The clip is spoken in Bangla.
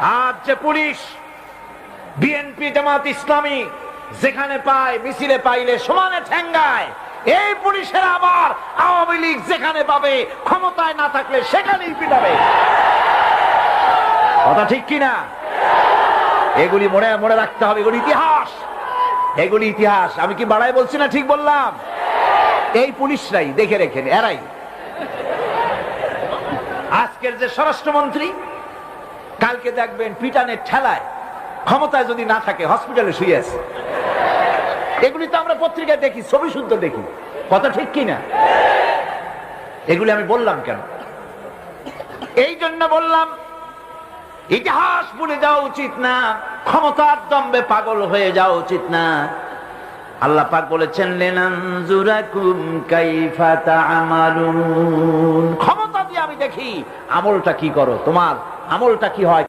আজ যে পুলিশ বিএনপি জামাত ইসলামী যেখানে পায় মিছিলে পাইলে সমানে ঠেঙ্গায়, এই পুলিশের আবার আওয়ামী লীগ যেখানে পাবে ক্ষমতায় না থাকলে সেখানেই পিটাবে। কথা ঠিক কিনা? এগুলি মনে মনে রাখতে হবে, এগুলি ইতিহাস, এগুলি ইতিহাস। আমি কি বাড়াই বলছি না ঠিক বললাম? এই পুলিশরাই দেখে রেখেন, এরাই আজকের যে স্বরাষ্ট্রমন্ত্রী, কালকে দেখবেন পিটানের ঠেলায় ক্ষমতায় যদি না থাকে হসপিটালে শুয়ে আছে। এগুলি তো আমরা পত্রিকায় দেখি, ছবি শুদ্ধ দেখি। কথা ঠিক কিনা? এগুলি আমি বললাম কেন? এই জন্য বললাম ইতিহাস ভুলে যাওয়া উচিত না, ক্ষমতার দম্বে পাগল হয়ে যাওয়া উচিত না। আল্লাহ পাক বলেছেন লিনানজুরাকুম কাইফা তা'মালুন, ক্ষমতা দিয়ে আমি দেখি আমলটা কি করো, তোমার আমলটা কি হয়।